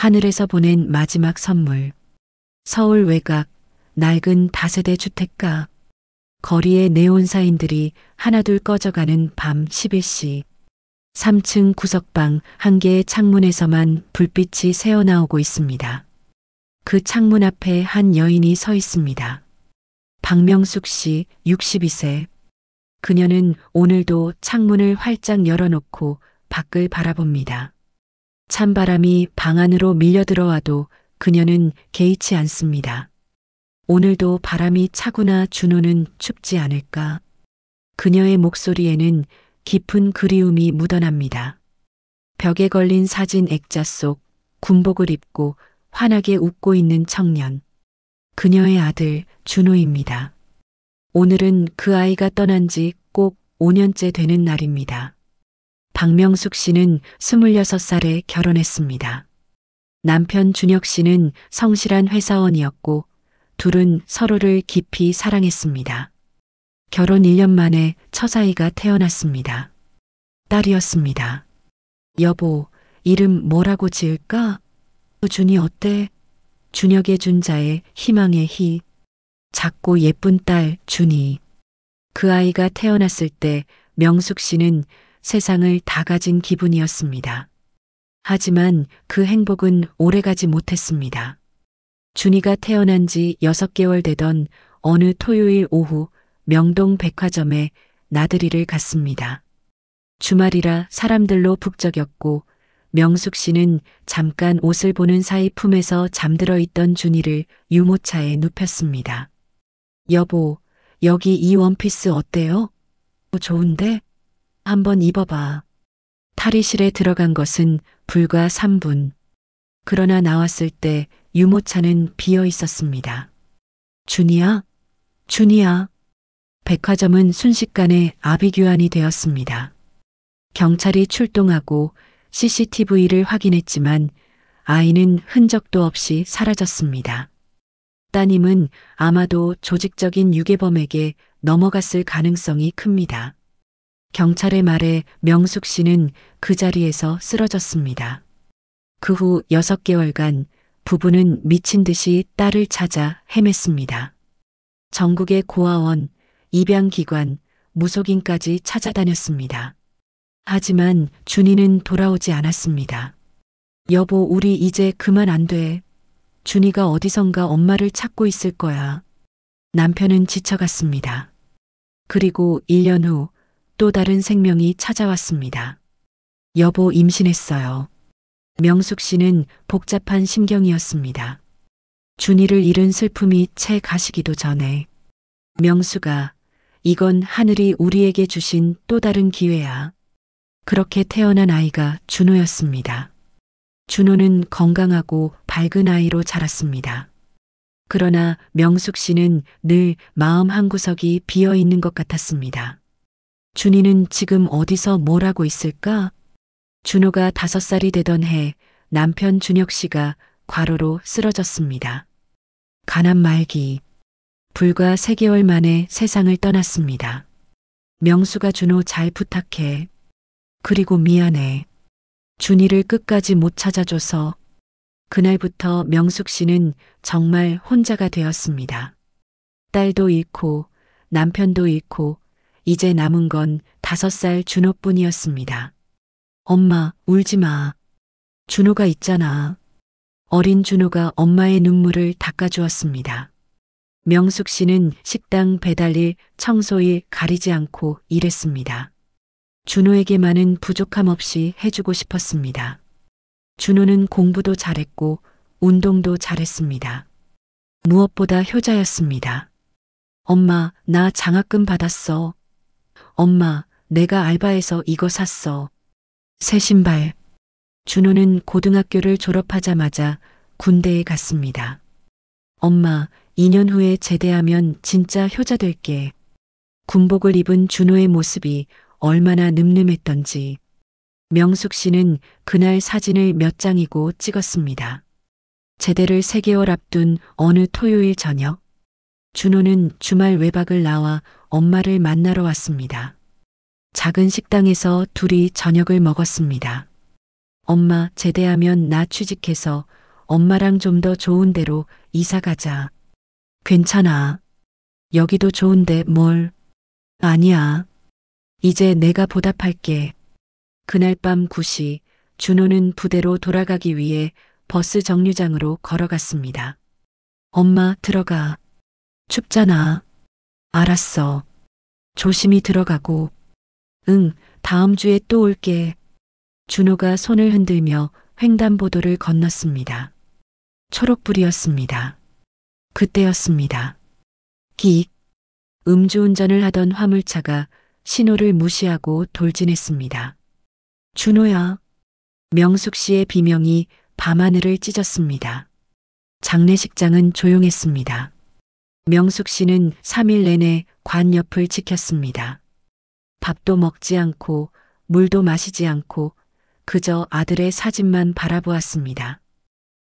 하늘에서 보낸 마지막 선물. 서울 외곽, 낡은 다세대 주택가. 거리의 네온사인들이 하나둘 꺼져가는 밤 11시. 3층 구석방 한 개의 창문에서만 불빛이 새어나오고 있습니다. 그 창문 앞에 한 여인이 서 있습니다. 박명숙 씨, 62세. 그녀는 오늘도 창문을 활짝 열어놓고 밖을 바라봅니다. 찬바람이 방 안으로 밀려 들어와도 그녀는 개의치 않습니다. 오늘도 바람이 차구나 준호는 춥지 않을까? 그녀의 목소리에는 깊은 그리움이 묻어납니다. 벽에 걸린 사진 액자 속 군복을 입고 환하게 웃고 있는 청년. 그녀의 아들 준호입니다. 오늘은 그 아이가 떠난 지 꼭 5년째 되는 날입니다. 박명숙 씨는 26살에 결혼했습니다. 남편 준혁 씨는 성실한 회사원이었고 둘은 서로를 깊이 사랑했습니다. 결혼 1년 만에 첫아이가 태어났습니다. 딸이었습니다. 여보, 이름 뭐라고 지을까? 준이 어때? 준혁의 준자에 희망의 희. 작고 예쁜 딸 준이. 그 아이가 태어났을 때 명숙 씨는 세상을 다 가진 기분이었습니다. 하지만 그 행복은 오래가지 못했습니다. 준이가 태어난 지 6개월 되던 어느 토요일 오후 명동 백화점에 나들이를 갔습니다. 주말이라 사람들로 북적였고 명숙 씨는 잠깐 옷을 보는 사이 품에서 잠들어 있던 준이를 유모차에 눕혔습니다. 여보, 여기 이 원피스 어때요? 좋은데? 한번 입어봐. 탈의실에 들어간 것은 불과 3분. 그러나 나왔을 때 유모차는 비어 있었습니다. 준이야? 준이야? 백화점은 순식간에 아비규환이 되었습니다. 경찰이 출동하고 CCTV를 확인했지만 아이는 흔적도 없이 사라졌습니다. 따님은 아마도 조직적인 유괴범에게 넘어갔을 가능성이 큽니다. 경찰의 말에 명숙 씨는 그 자리에서 쓰러졌습니다. 그 후 6개월간 부부는 미친 듯이 딸을 찾아 헤맸습니다. 전국의 고아원, 입양기관, 무속인까지 찾아다녔습니다. 하지만 준이는 돌아오지 않았습니다. 여보, 우리 이제 그만 안 돼. 준이가 어디선가 엄마를 찾고 있을 거야. 남편은 지쳐갔습니다. 그리고 1년 후 또 다른 생명이 찾아왔습니다. 여보, 임신했어요. 명숙 씨는 복잡한 심경이었습니다. 준이를 잃은 슬픔이 채 가시기도 전에 명숙아, 이건 하늘이 우리에게 주신 또 다른 기회야. 그렇게 태어난 아이가 준호였습니다. 준호는 건강하고 밝은 아이로 자랐습니다. 그러나 명숙 씨는 늘 마음 한구석이 비어 있는 것 같았습니다. 준이는 지금 어디서 뭘 하고 있을까? 준호가 5살이 되던 해 남편 준혁 씨가 과로로 쓰러졌습니다. 가난 말기. 불과 3개월 만에 세상을 떠났습니다. 명수가 준호 잘 부탁해. 그리고 미안해. 준이를 끝까지 못 찾아줘서. 그날부터 명숙 씨는 정말 혼자가 되었습니다. 딸도 잃고 남편도 잃고 이제 남은 건 5살 준호뿐이었습니다. 엄마, 울지 마. 준호가 있잖아. 어린 준호가 엄마의 눈물을 닦아주었습니다. 명숙 씨는 식당 배달일, 청소일 가리지 않고 일했습니다. 준호에게만은 부족함 없이 해주고 싶었습니다. 준호는 공부도 잘했고 운동도 잘했습니다. 무엇보다 효자였습니다. 엄마, 나 장학금 받았어. 엄마, 내가 알바해서 이거 샀어. 새 신발. 준호는 고등학교를 졸업하자마자 군대에 갔습니다. 엄마, 2년 후에 제대하면 진짜 효자 될게. 군복을 입은 준호의 모습이 얼마나 늠름했던지. 명숙 씨는 그날 사진을 몇 장이고 찍었습니다. 제대를 3개월 앞둔 어느 토요일 저녁, 준호는 주말 외박을 나와 엄마를 만나러 왔습니다. 작은 식당에서 둘이 저녁을 먹었습니다. 엄마 제대하면 나 취직해서 엄마랑 좀 더 좋은 데로 이사 가자. 괜찮아. 여기도 좋은데 뭘. 아니야. 이제 내가 보답할게. 그날 밤 9시 준호는 부대로 돌아가기 위해 버스 정류장으로 걸어갔습니다. 엄마 들어가. 춥잖아. 알았어. 조심히 들어가고. 응, 다음 주에 또 올게. 준호가 손을 흔들며 횡단보도를 건넜습니다. 초록불이었습니다. 그때였습니다. 기. 음주운전을 하던 화물차가 신호를 무시하고 돌진했습니다. 준호야. 명숙 씨의 비명이 밤하늘을 찢었습니다. 장례식장은 조용했습니다. 명숙 씨는 3일 내내 관 옆을 지켰습니다. 밥도 먹지 않고 물도 마시지 않고 그저 아들의 사진만 바라보았습니다.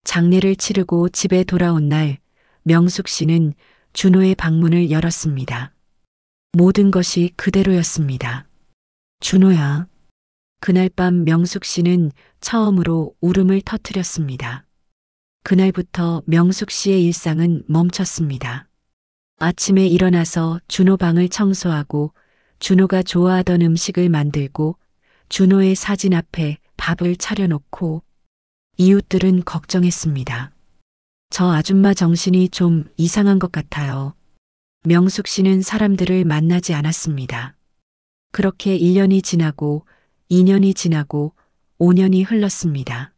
장례를 치르고 집에 돌아온 날 명숙 씨는 준호의 방문을 열었습니다. 모든 것이 그대로였습니다. 준호야. 그날 밤 명숙 씨는 처음으로 울음을 터뜨렸습니다. 그날부터 명숙 씨의 일상은 멈췄습니다. 아침에 일어나서 준호 방을 청소하고 준호가 좋아하던 음식을 만들고 준호의 사진 앞에 밥을 차려놓고 이웃들은 걱정했습니다. 저 아줌마 정신이 좀 이상한 것 같아요. 명숙 씨는 사람들을 만나지 않았습니다. 그렇게 1년이 지나고 2년이 지나고 5년이 흘렀습니다.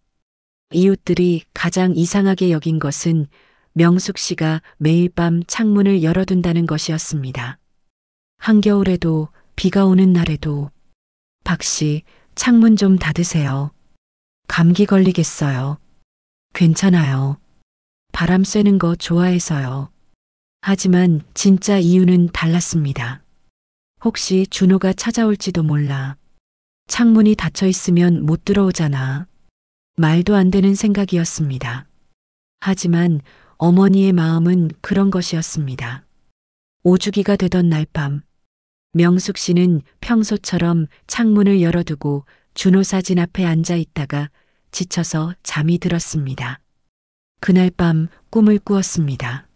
이웃들이 가장 이상하게 여긴 것은 명숙 씨가 매일 밤 창문을 열어둔다는 것이었습니다. 한겨울에도 비가 오는 날에도 박 씨, 창문 좀 닫으세요. 감기 걸리겠어요. 괜찮아요. 바람 쐬는 거 좋아해서요. 하지만 진짜 이유는 달랐습니다. 혹시 준호가 찾아올지도 몰라. 창문이 닫혀 있으면 못 들어오잖아. 말도 안 되는 생각이었습니다. 하지만 어머니의 마음은 그런 것이었습니다. 오주기가 되던 날 밤, 명숙 씨는 평소처럼 창문을 열어두고 준호 사진 앞에 앉아 있다가 지쳐서 잠이 들었습니다. 그날 밤 꿈을 꾸었습니다.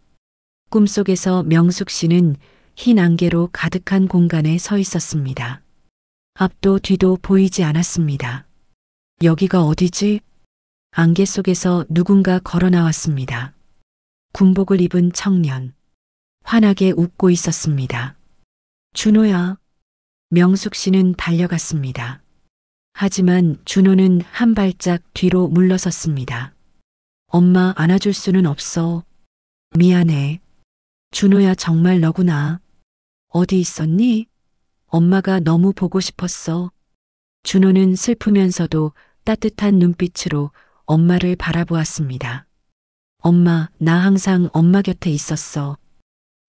꿈속에서 명숙 씨는 흰 안개로 가득한 공간에 서 있었습니다. 앞도 뒤도 보이지 않았습니다. 여기가 어디지? 안개 속에서 누군가 걸어 나왔습니다. 군복을 입은 청년. 환하게 웃고 있었습니다. 준호야. 명숙 씨는 달려갔습니다. 하지만 준호는 한 발짝 뒤로 물러섰습니다. 엄마 안아줄 수는 없어. 미안해. 준호야 정말 너구나. 어디 있었니? 엄마가 너무 보고 싶었어. 준호는 슬프면서도 따뜻한 눈빛으로 엄마를 바라보았습니다. 엄마, 나 항상 엄마 곁에 있었어.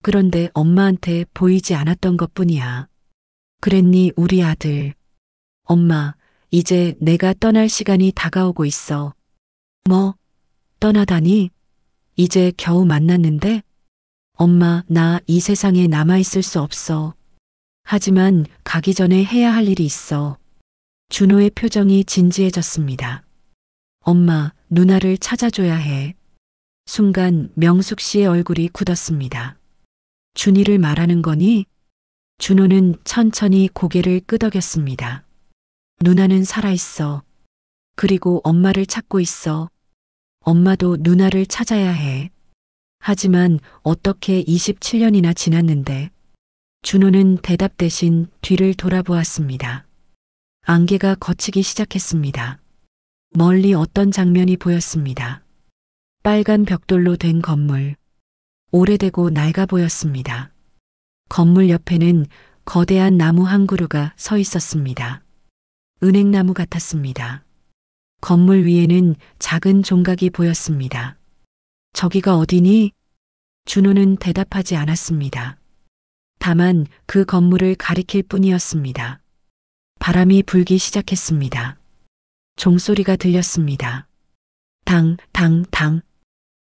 그런데 엄마한테 보이지 않았던 것뿐이야. 그랬니, 우리 아들. 엄마, 이제 내가 떠날 시간이 다가오고 있어. 뭐, 떠나다니? 이제 겨우 만났는데? 엄마, 나 이 세상에 남아있을 수 없어. 하지만 가기 전에 해야 할 일이 있어. 준호의 표정이 진지해졌습니다. 엄마, 누나를 찾아줘야 해. 순간 명숙 씨의 얼굴이 굳었습니다. 준이를 말하는 거니? 준호는 천천히 고개를 끄덕였습니다. 누나는 살아있어. 그리고 엄마를 찾고 있어. 엄마도 누나를 찾아야 해. 하지만 어떻게 27년이나 지났는데? 준호는 대답 대신 뒤를 돌아보았습니다. 안개가 걷히기 시작했습니다. 멀리 어떤 장면이 보였습니다. 빨간 벽돌로 된 건물. 오래되고 낡아 보였습니다. 건물 옆에는 거대한 나무 한 그루가 서 있었습니다. 은행나무 같았습니다. 건물 위에는 작은 종각이 보였습니다. 저기가 어디니? 준호는 대답하지 않았습니다. 다만 그 건물을 가리킬 뿐이었습니다. 바람이 불기 시작했습니다. 종소리가 들렸습니다. 당, 당, 당.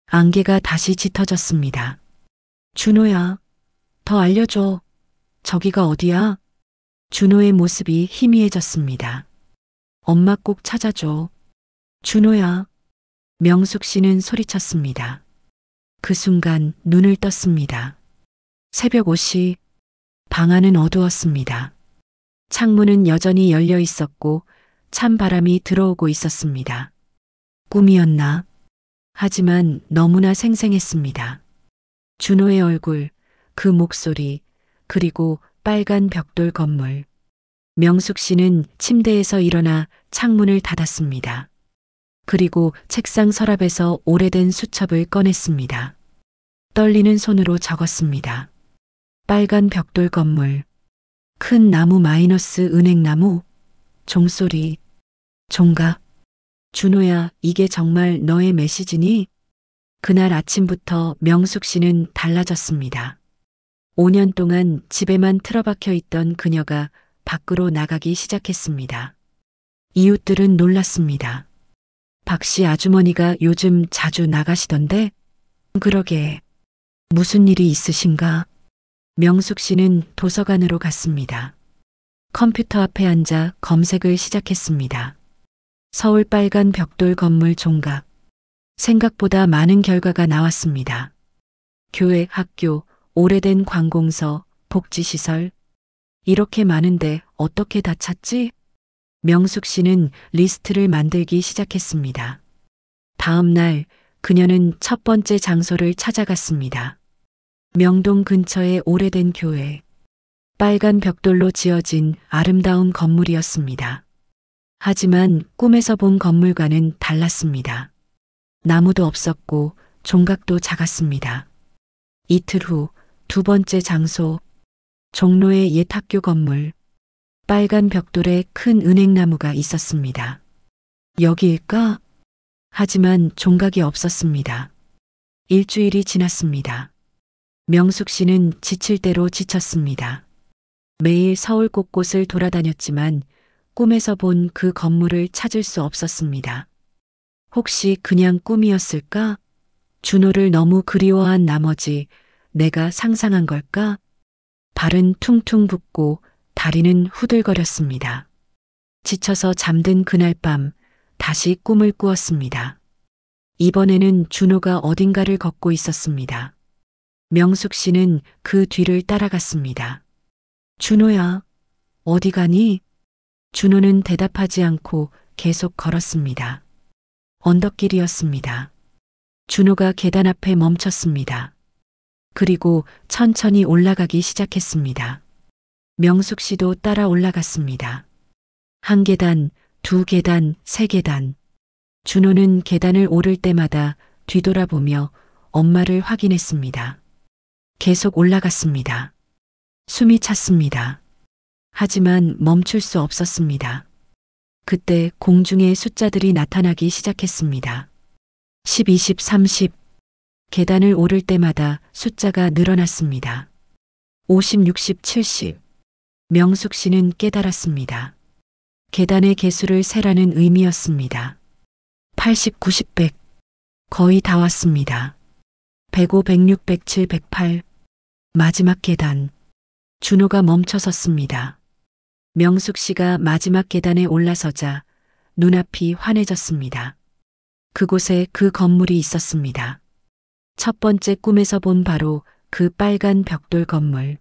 안개가 다시 짙어졌습니다. 준호야, 더 알려줘. 저기가 어디야? 준호의 모습이 희미해졌습니다. 엄마 꼭 찾아줘. 준호야. 명숙 씨는 소리쳤습니다. 그 순간 눈을 떴습니다. 새벽 5시, 방 안은 어두웠습니다. 창문은 여전히 열려 있었고 찬 바람이 들어오고 있었습니다. 꿈이었나? 하지만 너무나 생생했습니다. 준호의 얼굴, 그 목소리, 그리고 빨간 벽돌 건물. 명숙 씨는 침대에서 일어나 창문을 닫았습니다. 그리고 책상 서랍에서 오래된 수첩을 꺼냈습니다. 떨리는 손으로 적었습니다. 빨간 벽돌 건물, 큰 나무 마이너스 은행나무, 종소리, 종각. 준호야, 이게 정말 너의 메시지니? 그날 아침부터 명숙 씨는 달라졌습니다. 5년 동안 집에만 틀어박혀 있던 그녀가 밖으로 나가기 시작했습니다. 이웃들은 놀랐습니다. 박 씨 아주머니가 요즘 자주 나가시던데? 그러게. 무슨 일이 있으신가? 명숙 씨는 도서관으로 갔습니다. 컴퓨터 앞에 앉아 검색을 시작했습니다. 서울 빨간 벽돌 건물 종각. 생각보다 많은 결과가 나왔습니다. 교회, 학교, 오래된 관공서, 복지시설. 이렇게 많은데 어떻게 다 찾지? 명숙 씨는 리스트를 만들기 시작했습니다. 다음 날 그녀는 첫 번째 장소를 찾아갔습니다. 명동 근처의 오래된 교회. 빨간 벽돌로 지어진 아름다운 건물이었습니다. 하지만 꿈에서 본 건물과는 달랐습니다. 나무도 없었고 종각도 작았습니다. 이틀 후 두 번째 장소, 종로의 옛 학교 건물. 빨간 벽돌에 큰 은행나무가 있었습니다. 여기일까? 하지만 종각이 없었습니다. 일주일이 지났습니다. 명숙 씨는 지칠 대로 지쳤습니다. 매일 서울 곳곳을 돌아다녔지만 꿈에서 본 그 건물을 찾을 수 없었습니다. 혹시 그냥 꿈이었을까? 준호를 너무 그리워한 나머지 내가 상상한 걸까? 발은 퉁퉁 붓고 다리는 후들거렸습니다. 지쳐서 잠든 그날 밤 다시 꿈을 꾸었습니다. 이번에는 준호가 어딘가를 걷고 있었습니다. 명숙 씨는 그 뒤를 따라갔습니다. 준호야, 어디 가니? 준호는 대답하지 않고 계속 걸었습니다. 언덕길이었습니다. 준호가 계단 앞에 멈췄습니다. 그리고 천천히 올라가기 시작했습니다. 명숙 씨도 따라 올라갔습니다. 한 계단, 두 계단, 세 계단. 준호는 계단을 오를 때마다 뒤돌아보며 엄마를 확인했습니다. 계속 올라갔습니다. 숨이 찼습니다. 하지만 멈출 수 없었습니다. 그때 공중에 숫자들이 나타나기 시작했습니다. 10, 20, 30. 계단을 오를 때마다 숫자가 늘어났습니다. 50, 60, 70. 명숙 씨는 깨달았습니다. 계단의 개수를 세라는 의미였습니다. 80, 90, 100. 거의 다 왔습니다. 105, 106, 107, 108. 마지막 계단. 준호가 멈춰섰습니다. 명숙 씨가 마지막 계단에 올라서자 눈앞이 환해졌습니다. 그곳에 그 건물이 있었습니다. 첫 번째 꿈에서 본 바로 그 빨간 벽돌 건물.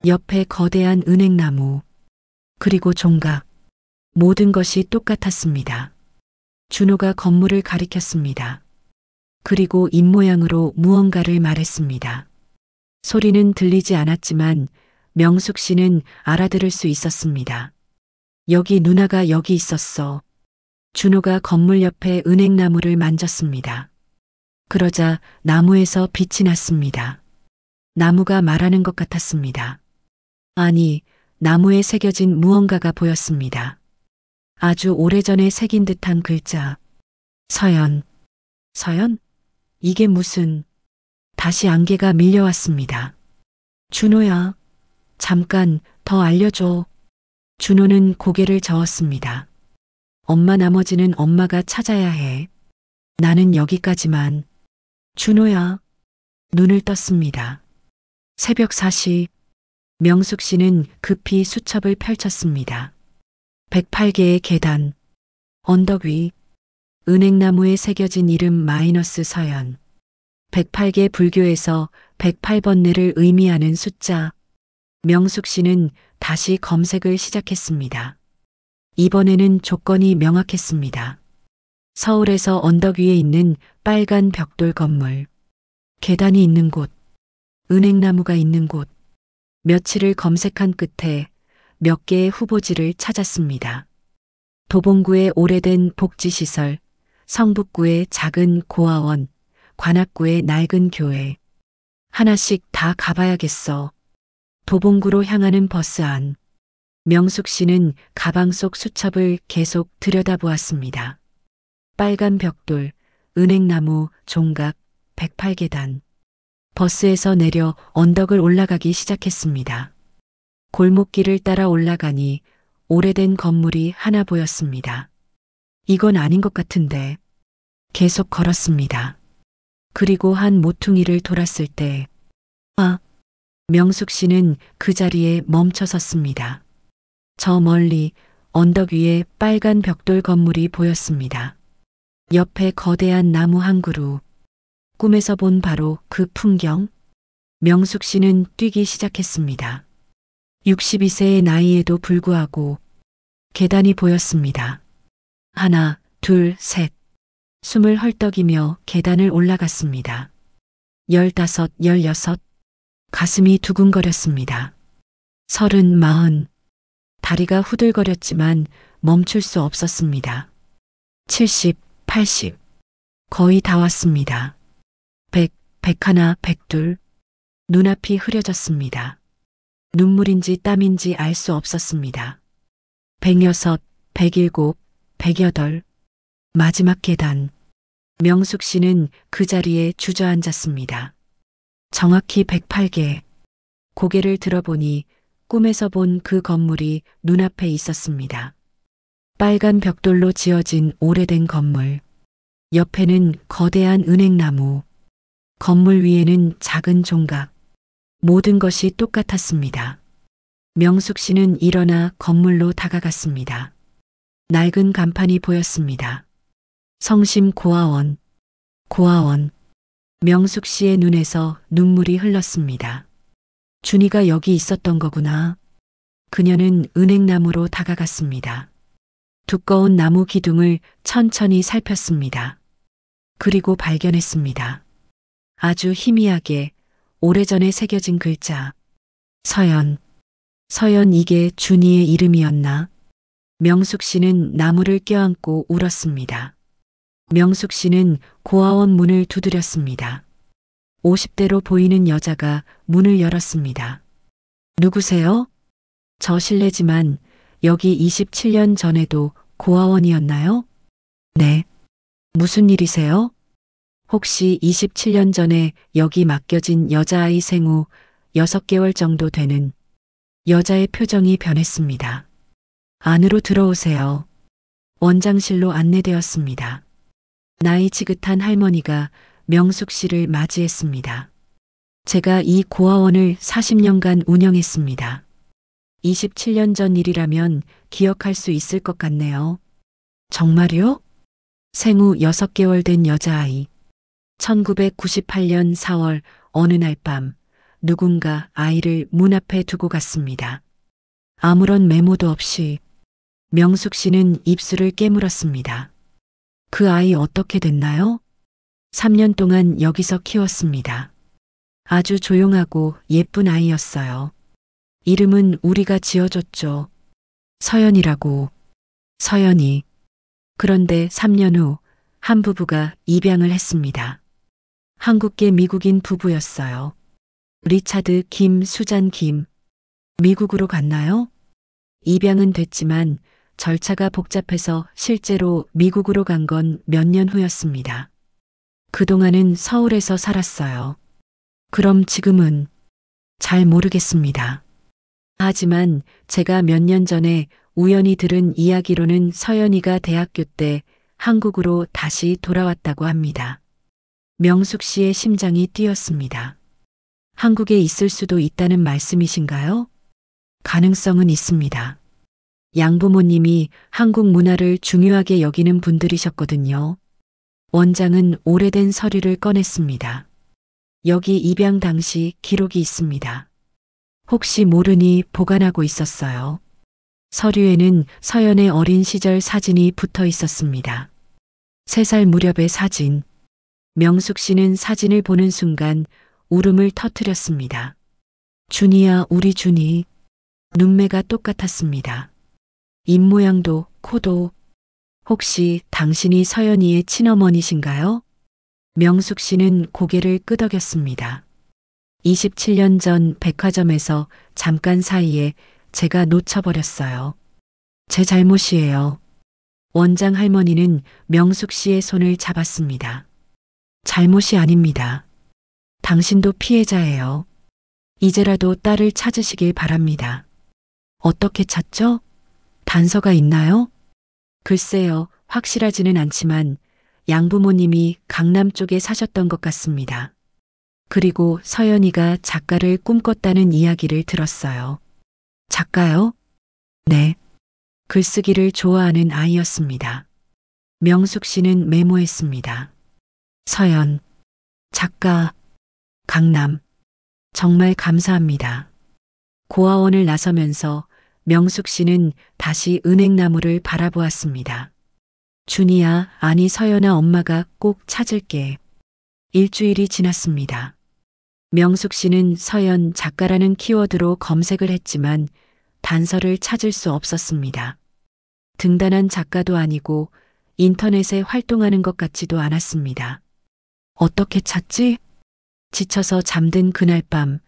옆에 거대한 은행나무. 그리고 종각. 모든 것이 똑같았습니다. 준호가 건물을 가리켰습니다. 그리고 입모양으로 무언가를 말했습니다. 소리는 들리지 않았지만 명숙 씨는 알아들을 수 있었습니다. 여기 누나가 여기 있었어. 준호가 건물 옆에 은행나무를 만졌습니다. 그러자 나무에서 빛이 났습니다. 나무가 말하는 것 같았습니다. 아니, 나무에 새겨진 무언가가 보였습니다. 아주 오래전에 새긴 듯한 글자. 서연. 서연? 이게 무슨... 다시 안개가 밀려왔습니다. 준호야, 잠깐 더 알려줘. 준호는 고개를 저었습니다. 엄마 나머지는 엄마가 찾아야 해. 나는 여기까지만. 준호야. 눈을 떴습니다. 새벽 4시. 명숙 씨는 급히 수첩을 펼쳤습니다. 108개의 계단. 언덕 위. 은행나무에 새겨진 이름 마이너스 서연. 108개 불교에서 108번뇌를 의미하는 숫자. 명숙 씨는 다시 검색을 시작했습니다. 이번에는 조건이 명확했습니다. 서울에서 언덕 위에 있는 빨간 벽돌 건물. 계단이 있는 곳. 은행나무가 있는 곳. 며칠을 검색한 끝에 몇 개의 후보지를 찾았습니다. 도봉구의 오래된 복지시설, 성북구의 작은 고아원, 관악구의 낡은 교회. 하나씩 다 가봐야겠어. 도봉구로 향하는 버스 안. 명숙 씨는 가방 속 수첩을 계속 들여다보았습니다. 빨간 벽돌, 은행나무, 종각, 108계단. 버스에서 내려 언덕을 올라가기 시작했습니다. 골목길을 따라 올라가니 오래된 건물이 하나 보였습니다. 이건 아닌 것 같은데. 계속 걸었습니다. 그리고 한 모퉁이를 돌았을 때, 명숙 씨는 그 자리에 멈춰 섰습니다. 저 멀리 언덕 위에 빨간 벽돌 건물이 보였습니다. 옆에 거대한 나무 한 그루. 꿈에서 본 바로 그 풍경. 명숙 씨는 뛰기 시작했습니다. 62세의 나이에도 불구하고 계단이 보였습니다. 하나, 둘, 셋. 숨을 헐떡이며 계단을 올라갔습니다. 15, 16. 가슴이 두근거렸습니다. 30, 40. 다리가 후들거렸지만 멈출 수 없었습니다. 70, 80. 거의 다 왔습니다. 100, 101, 102. 눈앞이 흐려졌습니다. 눈물인지 땀인지 알 수 없었습니다. 106, 107, 108. 마지막 계단. 명숙 씨는 그 자리에 주저앉았습니다. 정확히 108개. 고개를 들어보니 꿈에서 본 그 건물이 눈앞에 있었습니다. 빨간 벽돌로 지어진 오래된 건물. 옆에는 거대한 은행나무. 건물 위에는 작은 종각. 모든 것이 똑같았습니다. 명숙 씨는 일어나 건물로 다가갔습니다. 낡은 간판이 보였습니다. 성심 고아원. 고아원. 명숙 씨의 눈에서 눈물이 흘렀습니다. 준이가 여기 있었던 거구나. 그녀는 은행나무로 다가갔습니다. 두꺼운 나무 기둥을 천천히 살폈습니다. 그리고 발견했습니다. 아주 희미하게 오래전에 새겨진 글자. 서연. 서연, 이게 준이의 이름이었나? 명숙 씨는 나무를 껴안고 울었습니다. 명숙 씨는 고아원 문을 두드렸습니다. 50대로 보이는 여자가 문을 열었습니다. 누구세요? 저 실례지만 여기 27년 전에도 고아원이었나요? 네. 무슨 일이세요? 혹시 27년 전에 여기 맡겨진 여자아이 생후 6개월 정도 되는. 여자의 표정이 변했습니다. 안으로 들어오세요. 원장실로 안내되었습니다. 나이 지긋한 할머니가 명숙 씨를 맞이했습니다. 제가 이 고아원을 40년간 운영했습니다. 27년 전 일이라면 기억할 수 있을 것 같네요. 정말요? 생후 6개월 된 여자아이. 1998년 4월 어느 날 밤 누군가 아이를 문 앞에 두고 갔습니다. 아무런 메모도 없이. 명숙 씨는 입술을 깨물었습니다. 그 아이 어떻게 됐나요? 3년 동안 여기서 키웠습니다. 아주 조용하고 예쁜 아이였어요. 이름은 우리가 지어줬죠. 서연이라고. 서연이. 그런데 3년 후 한 부부가 입양을 했습니다. 한국계 미국인 부부였어요. 리차드 김, 수잔 김. 미국으로 갔나요? 입양은 됐지만 절차가 복잡해서 실제로 미국으로 간 건 몇 년 후였습니다. 그동안은 서울에서 살았어요. 그럼 지금은? 잘 모르겠습니다. 하지만 제가 몇 년 전에 우연히 들은 이야기로는 서연이가 대학교 때 한국으로 다시 돌아왔다고 합니다. 명숙 씨의 심장이 뛰었습니다. 한국에 있을 수도 있다는 말씀이신가요? 가능성은 있습니다. 양부모님이 한국 문화를 중요하게 여기는 분들이셨거든요. 원장은 오래된 서류를 꺼냈습니다. 여기 입양 당시 기록이 있습니다. 혹시 모르니 보관하고 있었어요. 서류에는 서연의 어린 시절 사진이 붙어 있었습니다. 3살 무렵의 사진. 명숙 씨는 사진을 보는 순간 울음을 터뜨렸습니다. 준이야, 우리 준이. 눈매가 똑같았습니다. 입모양도, 코도. 혹시 당신이 서연이의 친어머니신가요? 명숙 씨는 고개를 끄덕였습니다. 27년 전 백화점에서 잠깐 사이에 제가 놓쳐버렸어요. 제 잘못이에요. 원장 할머니는 명숙 씨의 손을 잡았습니다. 잘못이 아닙니다. 당신도 피해자예요. 이제라도 딸을 찾으시길 바랍니다. 어떻게 찾죠? 단서가 있나요? 글쎄요, 확실하지는 않지만 양부모님이 강남 쪽에 사셨던 것 같습니다. 그리고 서연이가 작가를 꿈꿨다는 이야기를 들었어요. 작가요? 네. 글쓰기를 좋아하는 아이였습니다. 명숙 씨는 메모했습니다. 서연, 작가, 강남. 정말 감사합니다. 고아원을 나서면서 명숙 씨는 다시 은행나무를 바라보았습니다. 준이야, 아니 서연아, 엄마가 꼭 찾을게. 일주일이 지났습니다. 명숙 씨는 서연 작가라는 키워드로 검색을 했지만 단서를 찾을 수 없었습니다. 등단한 작가도 아니고 인터넷에 활동하는 것 같지도 않았습니다. 어떻게 찾지? 지쳐서 잠든 그날 밤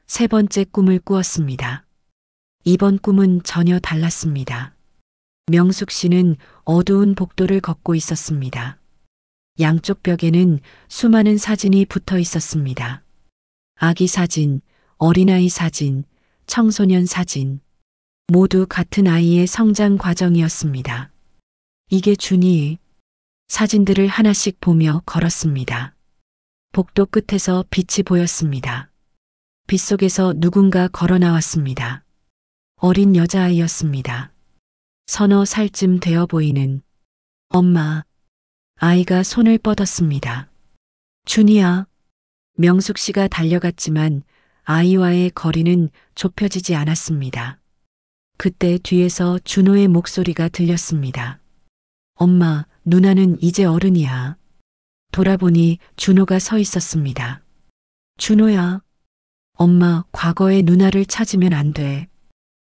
3번째 꿈을 꾸었습니다. 이번 꿈은 전혀 달랐습니다. 명숙 씨는 어두운 복도를 걷고 있었습니다. 양쪽 벽에는 수많은 사진이 붙어 있었습니다. 아기 사진, 어린아이 사진, 청소년 사진. 모두 같은 아이의 성장 과정이었습니다. 이게 준이. 사진들을 하나씩 보며 걸었습니다. 복도 끝에서 빛이 보였습니다. 빛 속에서 누군가 걸어 나왔습니다. 어린 여자아이였습니다. 서너 살쯤 되어 보이는. 엄마. 아이가 손을 뻗었습니다. 준이야. 명숙 씨가 달려갔지만 아이와의 거리는 좁혀지지 않았습니다. 그때 뒤에서 준호의 목소리가 들렸습니다. 엄마, 누나는 이제 어른이야. 돌아보니 준호가 서 있었습니다. 준호야. 엄마, 과거의 누나를 찾으면 안 돼.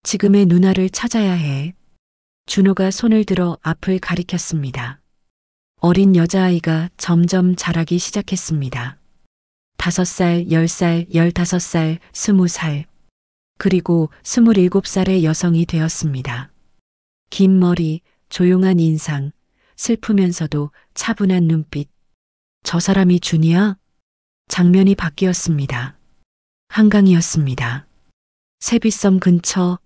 지금의 누나를 찾아야 해. 준호가 손을 들어 앞을 가리켰습니다. 어린 여자아이가 점점 자라기 시작했습니다. 5살, 10살, 15살, 20살, 그리고 27살의 여성이 되었습니다. 긴 머리, 조용한 인상, 슬프면서도 차분한 눈빛. 저 사람이 준이야? 장면이 바뀌었습니다. 한강이었습니다. 세빛섬 근처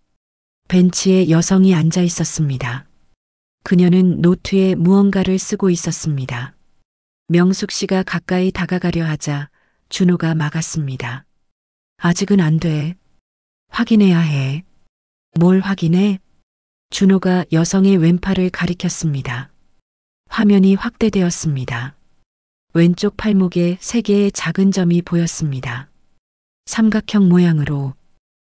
벤치에 여성이 앉아 있었습니다. 그녀는 노트에 무언가를 쓰고 있었습니다. 명숙 씨가 가까이 다가가려 하자 준호가 막았습니다. 아직은 안 돼. 확인해야 해. 뭘 확인해? 준호가 여성의 왼팔을 가리켰습니다. 화면이 확대되었습니다. 왼쪽 팔목에 3개의 작은 점이 보였습니다. 삼각형 모양으로.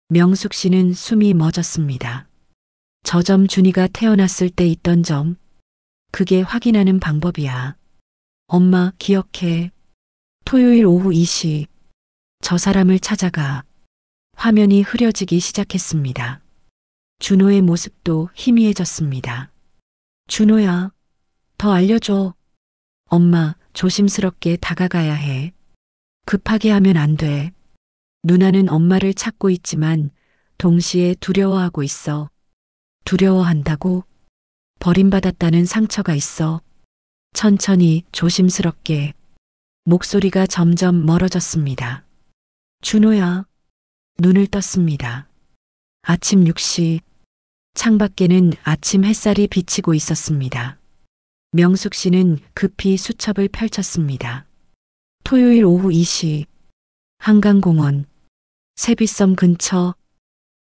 명숙 씨는 숨이 멎었습니다. 저 점 준이가 태어났을 때 있던 점. 그게 확인하는 방법이야. 엄마, 기억해. 토요일 오후 2시. 저 사람을 찾아가. 화면이 흐려지기 시작했습니다. 준호의 모습도 희미해졌습니다. 준호야, 더 알려줘. 엄마, 조심스럽게 다가가야 해. 급하게 하면 안 돼. 누나는 엄마를 찾고 있지만 동시에 두려워하고 있어. 두려워한다고? 버림받았다는 상처가 있어. 천천히, 조심스럽게. 목소리가 점점 멀어졌습니다. 준호야. 눈을 떴습니다. 아침 6시. 창밖에는 아침 햇살이 비치고 있었습니다. 명숙 씨는 급히 수첩을 펼쳤습니다. 토요일 오후 2시. 한강공원. 세빛섬 근처.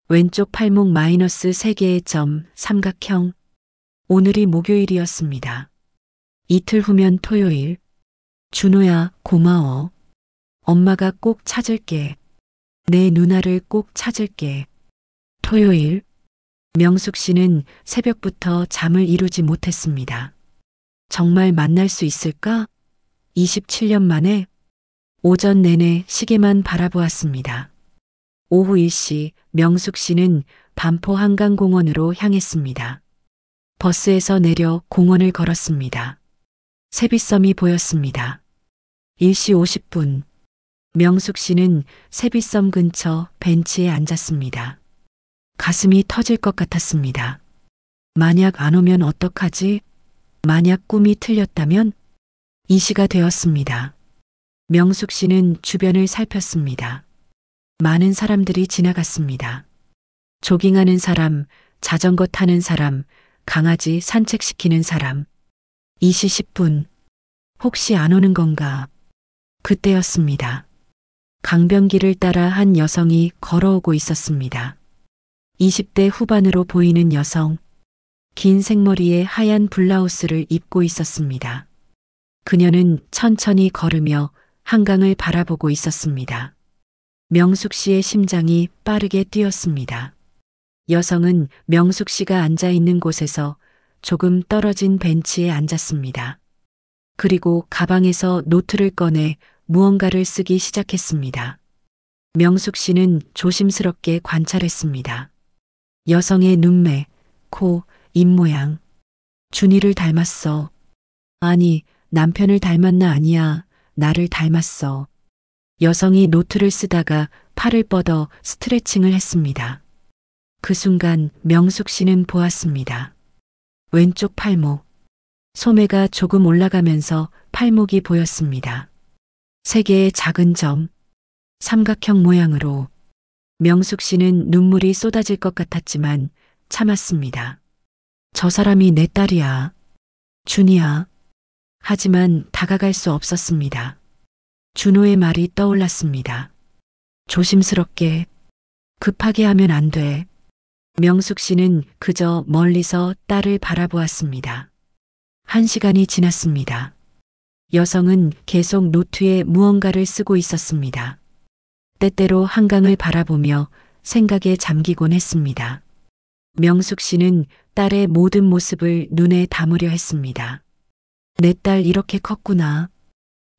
왼쪽 팔목 마이너스 3개의 점, 삼각형. 오늘이 목요일이었습니다. 이틀 후면 토요일. 준호야, 고마워. 엄마가 꼭 찾을게. 내 누나를 꼭 찾을게. 토요일. 명숙 씨는 새벽부터 잠을 이루지 못했습니다. 정말 만날 수 있을까? 27년 만에 오전 내내 시계만 바라보았습니다. 오후 1시 명숙 씨는 반포 한강공원으로 향했습니다. 버스에서 내려 공원을 걸었습니다. 세빛섬이 보였습니다. 1시 50분. 명숙 씨는 세빛섬 근처 벤치에 앉았습니다. 가슴이 터질 것 같았습니다. 만약 안 오면 어떡하지? 만약 꿈이 틀렸다면? 2시가 되었습니다. 명숙 씨는 주변을 살폈습니다. 많은 사람들이 지나갔습니다. 조깅하는 사람, 자전거 타는 사람, 강아지 산책시키는 사람. 2시 10분. 혹시 안 오는 건가? 그때였습니다. 강변길을 따라 한 여성이 걸어오고 있었습니다. 20대 후반으로 보이는 여성. 긴 생머리에 하얀 블라우스를 입고 있었습니다. 그녀는 천천히 걸으며 한강을 바라보고 있었습니다. 명숙 씨의 심장이 빠르게 뛰었습니다. 여성은 명숙 씨가 앉아 있는 곳에서 조금 떨어진 벤치에 앉았습니다. 그리고 가방에서 노트를 꺼내 무언가를 쓰기 시작했습니다. 명숙 씨는 조심스럽게 관찰했습니다. 여성의 눈매, 코, 입모양. 준이를 닮았어. 아니, 남편을 닮았나 아니야. 나를 닮았어. 여성이 노트를 쓰다가 팔을 뻗어 스트레칭을 했습니다. 그 순간 명숙 씨는 보았습니다. 왼쪽 팔목. 소매가 조금 올라가면서 팔목이 보였습니다. 3개의 작은 점. 삼각형 모양으로. 명숙 씨는 눈물이 쏟아질 것 같았지만 참았습니다. 저 사람이 내 딸이야. 준이야. 하지만 다가갈 수 없었습니다. 준호의 말이 떠올랐습니다. 조심스럽게. 급하게 하면 안 돼. 명숙 씨는 그저 멀리서 딸을 바라보았습니다. 1시간이 지났습니다. 여성은 계속 노트에 무언가를 쓰고 있었습니다. 때때로 한강을 바라보며 생각에 잠기곤 했습니다. 명숙 씨는 딸의 모든 모습을 눈에 담으려 했습니다. 내 딸 이렇게 컸구나.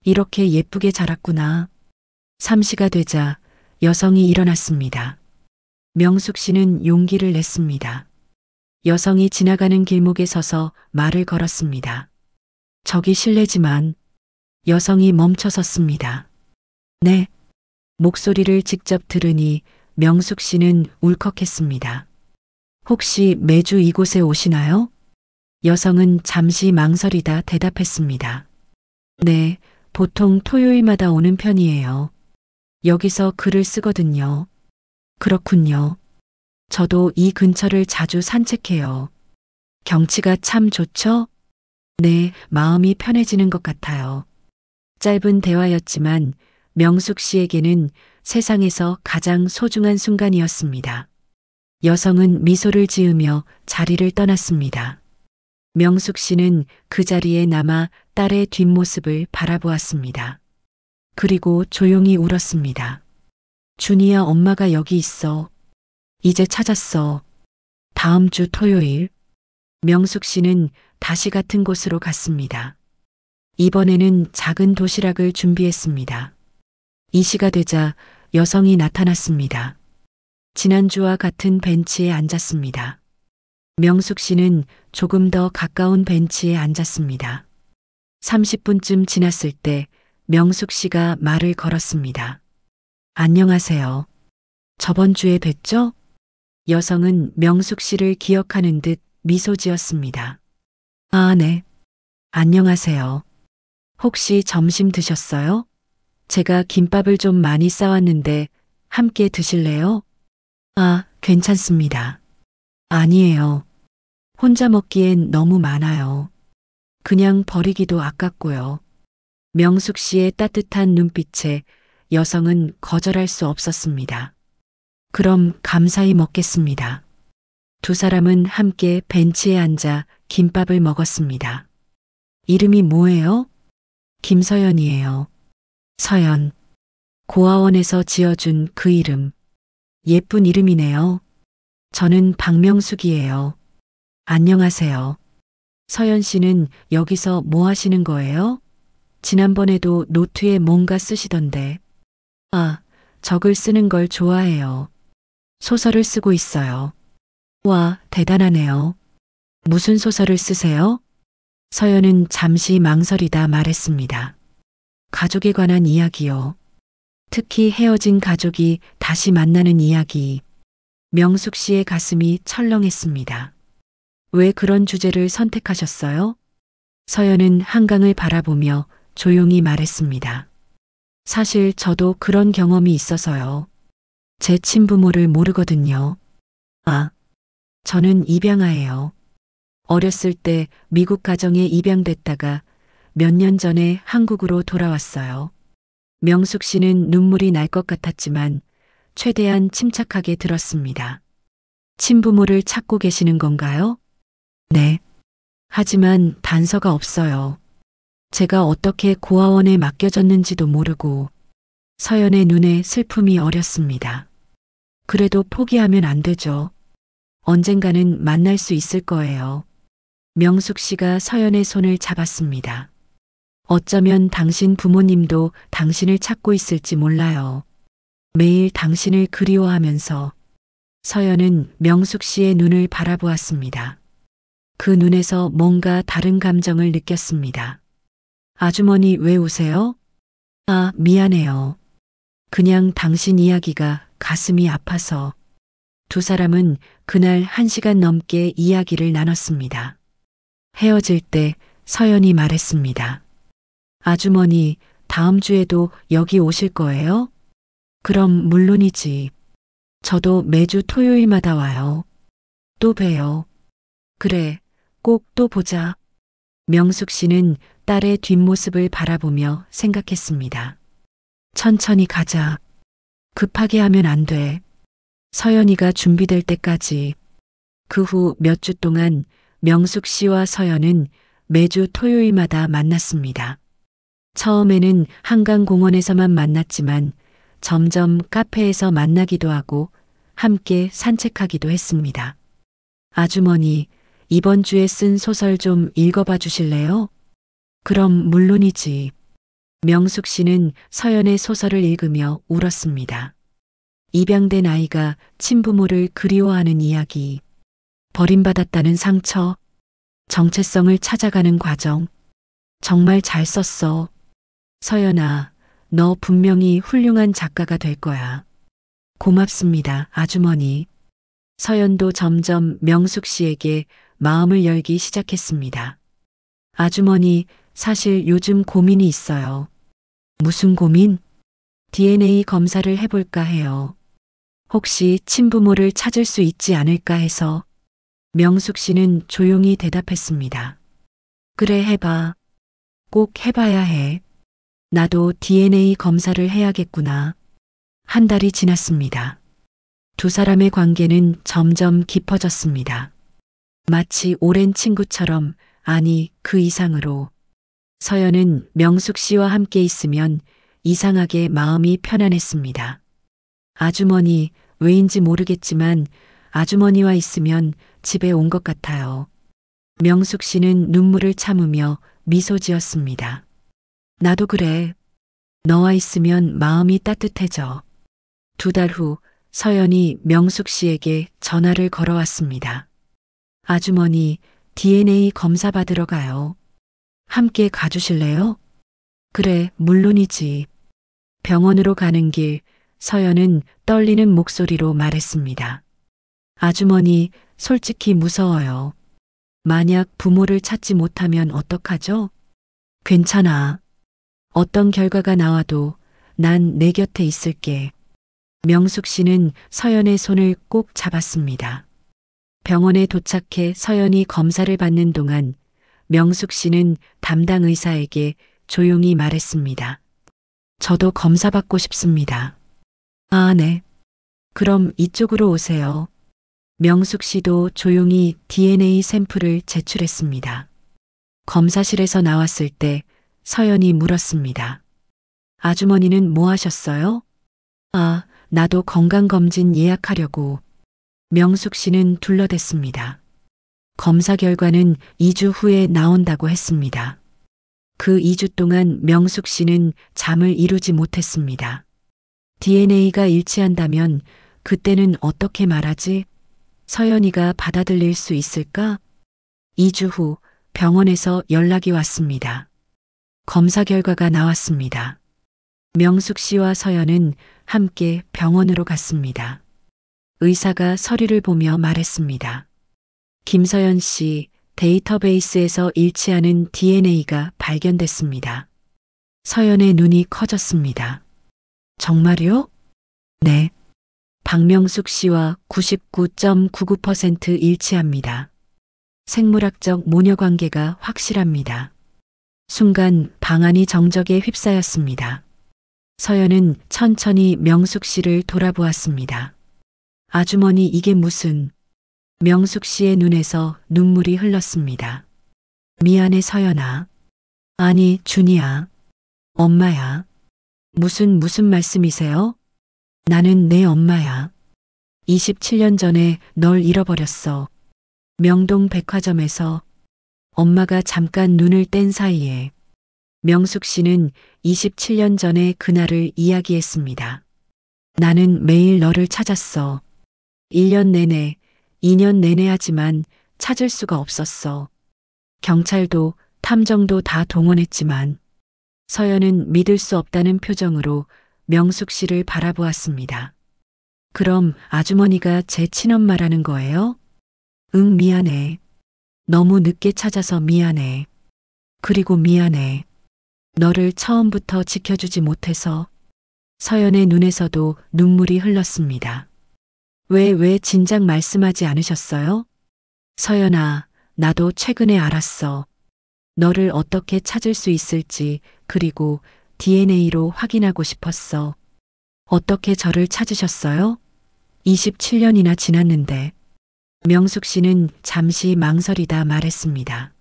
이렇게 예쁘게 자랐구나. 3시가 되자 여성이 일어났습니다. 명숙 씨는 용기를 냈습니다. 여성이 지나가는 길목에 서서 말을 걸었습니다. 저기 실례지만. 여성이 멈춰 섰습니다. 네. 목소리를 직접 들으니 명숙 씨는 울컥했습니다. 혹시 매주 이곳에 오시나요? 여성은 잠시 망설이다 대답했습니다. 네, 보통 토요일마다 오는 편이에요. 여기서 글을 쓰거든요. 그렇군요. 저도 이 근처를 자주 산책해요. 경치가 참 좋죠? 네, 마음이 편해지는 것 같아요. 짧은 대화였지만 명숙 씨에게는 세상에서 가장 소중한 순간이었습니다. 여성은 미소를 지으며 자리를 떠났습니다. 명숙 씨는 그 자리에 남아 딸의 뒷모습을 바라보았습니다. 그리고 조용히 울었습니다. 준이야, 엄마가 여기 있어. 이제 찾았어. 다음 주 토요일. 명숙 씨는 다시 같은 곳으로 갔습니다. 이번에는 작은 도시락을 준비했습니다. 2시가 되자 여성이 나타났습니다. 지난주와 같은 벤치에 앉았습니다. 명숙 씨는 조금 더 가까운 벤치에 앉았습니다. 30분쯤 지났을 때 명숙 씨가 말을 걸었습니다. 안녕하세요. 저번 주에 뵀죠? 여성은 명숙 씨를 기억하는 듯 미소 지었습니다. 아, 네. 안녕하세요. 혹시 점심 드셨어요? 제가 김밥을 좀 많이 싸왔는데 함께 드실래요? 아, 괜찮습니다. 아니에요. 혼자 먹기엔 너무 많아요. 그냥 버리기도 아깝고요. 명숙 씨의 따뜻한 눈빛에 여성은 거절할 수 없었습니다. 그럼 감사히 먹겠습니다. 두 사람은 함께 벤치에 앉아 김밥을 먹었습니다. 이름이 뭐예요? 김서연이에요. 서연. 고아원에서 지어준 그 이름. 예쁜 이름이네요. 저는 박명숙이에요. 안녕하세요. 서연 씨는 여기서 뭐 하시는 거예요? 지난번에도 노트에 뭔가 쓰시던데. 아, 적을 쓰는 걸 좋아해요. 소설을 쓰고 있어요. 와, 대단하네요. 무슨 소설을 쓰세요? 서연은 잠시 망설이다 말했습니다. 가족에 관한 이야기요. 특히 헤어진 가족이 다시 만나는 이야기. 명숙 씨의 가슴이 철렁했습니다. 왜 그런 주제를 선택하셨어요? 서연은 한강을 바라보며 조용히 말했습니다. 사실 저도 그런 경험이 있어서요. 제 친부모를 모르거든요. 아, 저는 입양아예요. 어렸을 때 미국 가정에 입양됐다가 몇 년 전에 한국으로 돌아왔어요. 명숙 씨는 눈물이 날 것 같았지만 최대한 침착하게 들었습니다. 친부모를 찾고 계시는 건가요? 네. 하지만 단서가 없어요. 제가 어떻게 고아원에 맡겨졌는지도 모르고. 서연의 눈에 슬픔이 어렸습니다. 그래도 포기하면 안 되죠. 언젠가는 만날 수 있을 거예요. 명숙 씨가 서연의 손을 잡았습니다. 어쩌면 당신 부모님도 당신을 찾고 있을지 몰라요. 매일 당신을 그리워하면서. 서연은 명숙 씨의 눈을 바라보았습니다. 그 눈에서 뭔가 다른 감정을 느꼈습니다. 아주머니 왜 우세요? 아, 미안해요. 그냥 당신 이야기가 가슴이 아파서. 두 사람은 그날 1시간 넘게 이야기를 나눴습니다. 헤어질 때 서연이 말했습니다. 아주머니, 다음 주에도 여기 오실 거예요? 그럼 물론이지. 저도 매주 토요일마다 와요. 또 봬요. 그래, 꼭 또 보자. 명숙 씨는 딸의 뒷모습을 바라보며 생각했습니다. 천천히 가자. 급하게 하면 안 돼. 서연이가 준비될 때까지. 그 후 몇 주 동안 명숙 씨와 서연은 매주 토요일마다 만났습니다. 처음에는 한강공원에서만 만났지만 점점 카페에서 만나기도 하고 함께 산책하기도 했습니다. 아주머니, 이번 주에 쓴 소설 좀 읽어봐 주실래요? 그럼 물론이지. 명숙 씨는 서연의 소설을 읽으며 울었습니다. 입양된 아이가 친부모를 그리워하는 이야기. 버림받았다는 상처. 정체성을 찾아가는 과정. 정말 잘 썼어. 서연아, 너 분명히 훌륭한 작가가 될 거야. 고맙습니다, 아주머니. 서연도 점점 명숙 씨에게 마음을 열기 시작했습니다. 아주머니, 사실 요즘 고민이 있어요. 무슨 고민? DNA 검사를 해볼까 해요. 혹시 친부모를 찾을 수 있지 않을까 해서. 명숙 씨는 조용히 대답했습니다. 그래, 해봐. 꼭 해봐야 해. 나도 DNA 검사를 해야겠구나. 1달이 지났습니다. 두 사람의 관계는 점점 깊어졌습니다. 마치 오랜 친구처럼, 아니 그 이상으로. 서연은 명숙 씨와 함께 있으면 이상하게 마음이 편안했습니다. 아주머니, 왜인지 모르겠지만 아주머니와 있으면 집에 온 것 같아요. 명숙 씨는 눈물을 참으며 미소 지었습니다. 나도 그래. 너와 있으면 마음이 따뜻해져. 2달 후 서연이 명숙 씨에게 전화를 걸어왔습니다. 아주머니, DNA 검사 받으러 가요. 함께 가주실래요? 그래, 물론이지. 병원으로 가는 길, 서연은 떨리는 목소리로 말했습니다. 아주머니, 솔직히 무서워요. 만약 부모를 찾지 못하면 어떡하죠? 괜찮아. 어떤 결과가 나와도 난 내 곁에 있을게. 명숙 씨는 서연의 손을 꼭 잡았습니다. 병원에 도착해 서연이 검사를 받는 동안 명숙 씨는 담당 의사에게 조용히 말했습니다. 저도 검사 받고 싶습니다. 아, 네. 그럼 이쪽으로 오세요. 명숙 씨도 조용히 DNA 샘플을 제출했습니다. 검사실에서 나왔을 때 서연이 물었습니다. 아주머니는 뭐 하셨어요? 아, 나도 건강검진 예약하려고. 명숙 씨는 둘러댔습니다. 검사 결과는 2주 후에 나온다고 했습니다. 그 2주 동안 명숙 씨는 잠을 이루지 못했습니다. DNA가 일치한다면 그때는 어떻게 말하지? 서연이가 받아들일 수 있을까? 2주 후 병원에서 연락이 왔습니다. 검사 결과가 나왔습니다. 명숙 씨와 서연은 함께 병원으로 갔습니다. 의사가 서류를 보며 말했습니다. 김서연 씨, 데이터베이스에서 일치하는 DNA가 발견됐습니다. 서연의 눈이 커졌습니다. 정말요? 네. 박명숙 씨와 99.99% 일치합니다. 생물학적 모녀 관계가 확실합니다. 순간 방안이 정적에 휩싸였습니다. 서연은 천천히 명숙 씨를 돌아보았습니다. 아주머니 이게 무슨... 명숙 씨의 눈에서 눈물이 흘렀습니다. 미안해 서연아. 아니 준이야. 엄마야. 무슨 말씀이세요? 나는 내 엄마야. 27년 전에 널 잃어버렸어. 명동 백화점에서 엄마가 잠깐 눈을 뗀 사이에 명숙 씨는 27년 전에 그날을 이야기했습니다. 나는 매일 너를 찾았어. 1년 내내, 2년 내내 하지만 찾을 수가 없었어. 경찰도 탐정도 다 동원했지만 서연은 믿을 수 없다는 표정으로 명숙 씨를 바라보았습니다. 그럼 아주머니가 제 친엄마라는 거예요? 응, 미안해. 너무 늦게 찾아서 미안해. 그리고 미안해. 너를 처음부터 지켜주지 못해서. 서연의 눈에서도 눈물이 흘렀습니다. 왜 진작 말씀하지 않으셨어요? 서연아, 나도 최근에 알았어. 너를 어떻게 찾을 수 있을지, 그리고 DNA로 확인하고 싶었어. 어떻게 저를 찾으셨어요? 27년이나 지났는데. 명숙 씨는 잠시 망설이다 말했습니다.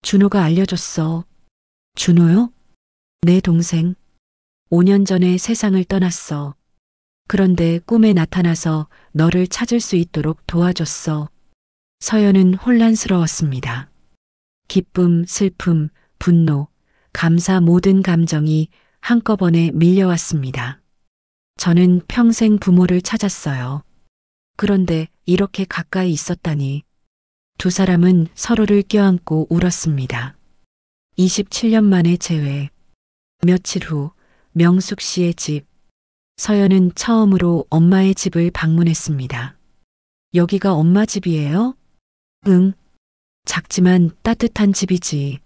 준호가 알려줬어. 준호요? 내 동생. 5년 전에 세상을 떠났어. 그런데 꿈에 나타나서 너를 찾을 수 있도록 도와줬어. 서연은 혼란스러웠습니다. 기쁨, 슬픔, 분노, 감사 모든 감정이 한꺼번에 밀려왔습니다. 저는 평생 부모를 찾았어요. 그런데 이렇게 가까이 있었다니. 두 사람은 서로를 껴안고 울었습니다. 27년 만에 재회. 며칠 후 명숙 씨의 집. 서연은 처음으로 엄마의 집을 방문했습니다. 여기가 엄마 집이에요? 응. 작지만 따뜻한 집이지.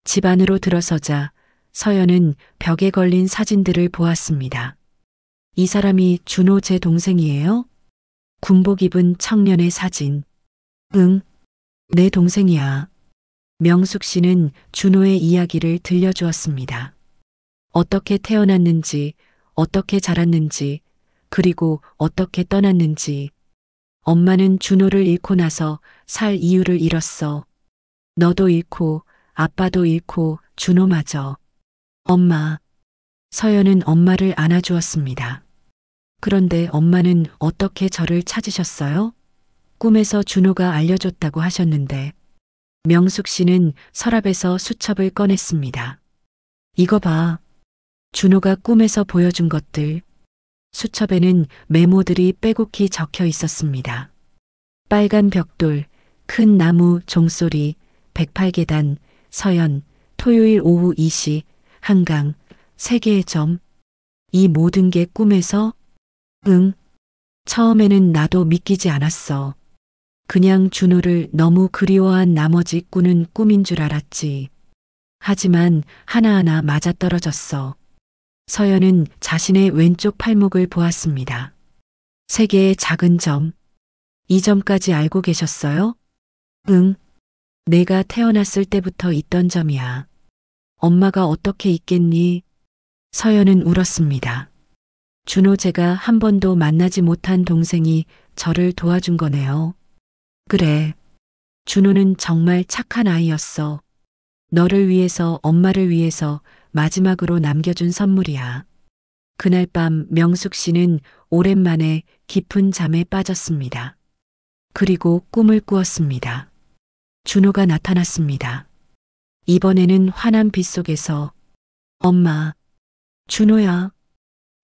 집 안으로 들어서자 서연은 벽에 걸린 사진들을 보았습니다. 이 사람이 준호 제 동생이에요? 군복 입은 청년의 사진. 응. 내 동생이야. 명숙 씨는 준호의 이야기를 들려주었습니다. 어떻게 태어났는지, 어떻게 자랐는지, 그리고 어떻게 떠났는지. 엄마는 준호를 잃고 나서 살 이유를 잃었어. 너도 잃고, 아빠도 잃고, 준호마저. 엄마. 서연은 엄마를 안아주었습니다. 그런데 엄마는 어떻게 저를 찾으셨어요? 꿈에서 준호가 알려줬다고 하셨는데. 명숙 씨는 서랍에서 수첩을 꺼냈습니다. 이거 봐. 준호가 꿈에서 보여준 것들. 수첩에는 메모들이 빼곡히 적혀 있었습니다. 빨간 벽돌, 큰 나무 종소리, 108계단, 서연, 토요일 오후 2시, 한강, 3개의 점. 이 모든 게 꿈에서? 응. 처음에는 나도 믿기지 않았어. 그냥 준호를 너무 그리워한 나머지 꾸는 꿈인 줄 알았지. 하지만 하나하나 맞아떨어졌어. 서연은 자신의 왼쪽 팔목을 보았습니다. 3개의 작은 점. 이 점까지 알고 계셨어요? 응. 내가 태어났을 때부터 있던 점이야. 엄마가 어떻게 있겠니? 서연은 울었습니다. 준호 제가 한 번도 만나지 못한 동생이 저를 도와준 거네요. 그래. 준호는 정말 착한 아이였어. 너를 위해서, 엄마를 위해서 마지막으로 남겨준 선물이야. 그날 밤 명숙 씨는 오랜만에 깊은 잠에 빠졌습니다. 그리고 꿈을 꾸었습니다. 준호가 나타났습니다. 이번에는 환한 빛 속에서 엄마, 준호야.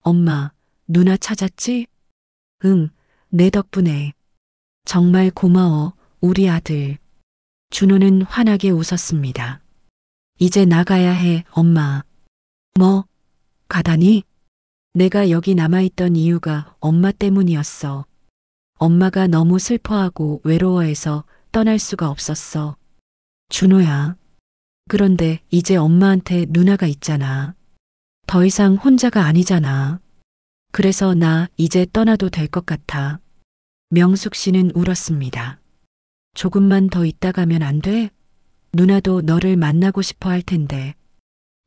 엄마, 누나 찾았지? 응, 내 덕분에. 정말 고마워, 우리 아들. 준호는 환하게 웃었습니다. 이제 나가야 해, 엄마. 뭐? 가다니? 내가 여기 남아있던 이유가 엄마 때문이었어. 엄마가 너무 슬퍼하고 외로워해서 떠날 수가 없었어. 준호야. 그런데 이제 엄마한테 누나가 있잖아. 더 이상 혼자가 아니잖아. 그래서 나 이제 떠나도 될 것 같아. 명숙 씨는 울었습니다. 조금만 더 있다 가면 안 돼? 누나도 너를 만나고 싶어 할 텐데.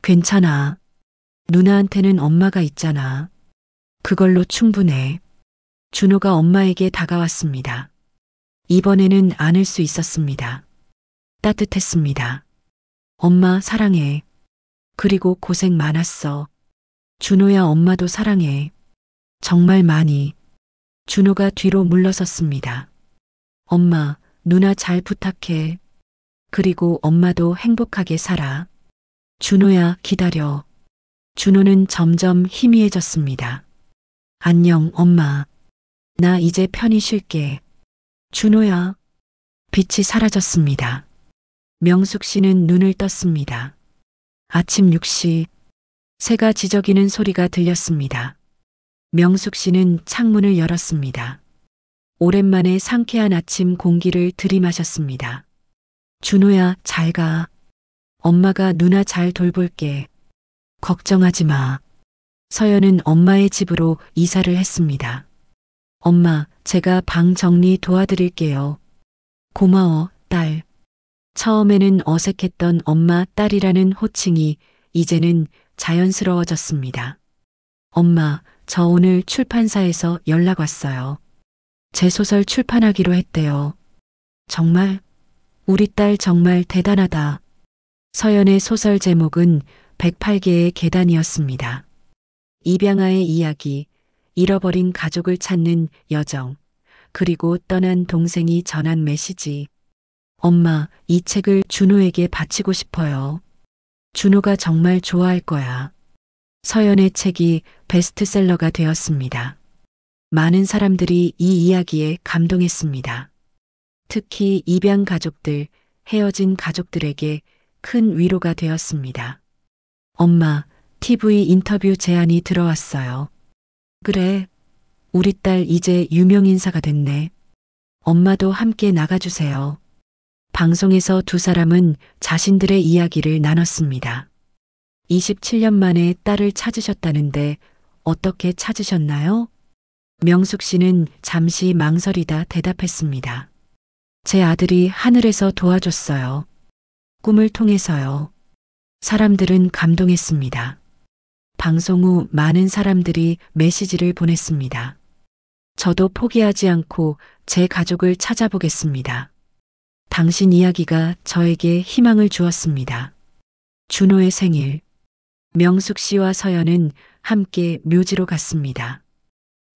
괜찮아. 누나한테는 엄마가 있잖아. 그걸로 충분해. 준호가 엄마에게 다가왔습니다. 이번에는 안을 수 있었습니다. 따뜻했습니다. 엄마 사랑해. 그리고 고생 많았어. 준호야 엄마도 사랑해. 정말 많이. 준호가 뒤로 물러섰습니다. 엄마, 누나 잘 부탁해. 그리고 엄마도 행복하게 살아. 준호야 기다려. 준호는 점점 희미해졌습니다. 안녕 엄마. 나 이제 편히 쉴게. 준호야. 빛이 사라졌습니다. 명숙 씨는 눈을 떴습니다. 아침 6시. 새가 지저귀는 소리가 들렸습니다. 명숙 씨는 창문을 열었습니다. 오랜만에 상쾌한 아침 공기를 들이마셨습니다. 준호야, 잘 가. 엄마가 누나 잘 돌볼게. 걱정하지 마. 서연은 엄마의 집으로 이사를 했습니다. 엄마, 제가 방 정리 도와드릴게요. 고마워, 딸. 처음에는 어색했던 엄마, 딸이라는 호칭이 이제는 자연스러워졌습니다. 엄마, 저 오늘 출판사에서 연락 왔어요. 제 소설 출판하기로 했대요. 정말? 우리 딸 정말 대단하다. 서연의 소설 제목은 108개의 계단이었습니다. 입양아의 이야기, 잃어버린 가족을 찾는 여정, 그리고 떠난 동생이 전한 메시지. 엄마, 이 책을 준호에게 바치고 싶어요. 준호가 정말 좋아할 거야. 서연의 책이 베스트셀러가 되었습니다. 많은 사람들이 이 이야기에 감동했습니다. 특히 입양 가족들, 헤어진 가족들에게 큰 위로가 되었습니다. 엄마, TV 인터뷰 제안이 들어왔어요. 그래, 우리 딸 이제 유명인사가 됐네. 엄마도 함께 나가주세요. 방송에서 두 사람은 자신들의 이야기를 나눴습니다. 27년 만에 딸을 찾으셨다는데 어떻게 찾으셨나요? 명숙 씨는 잠시 망설이다 대답했습니다. 제 아들이 하늘에서 도와줬어요. 꿈을 통해서요. 사람들은 감동했습니다. 방송 후 많은 사람들이 메시지를 보냈습니다. 저도 포기하지 않고 제 가족을 찾아보겠습니다. 당신 이야기가 저에게 희망을 주었습니다. 준호의 생일. 명숙 씨와 서연은 함께 묘지로 갔습니다.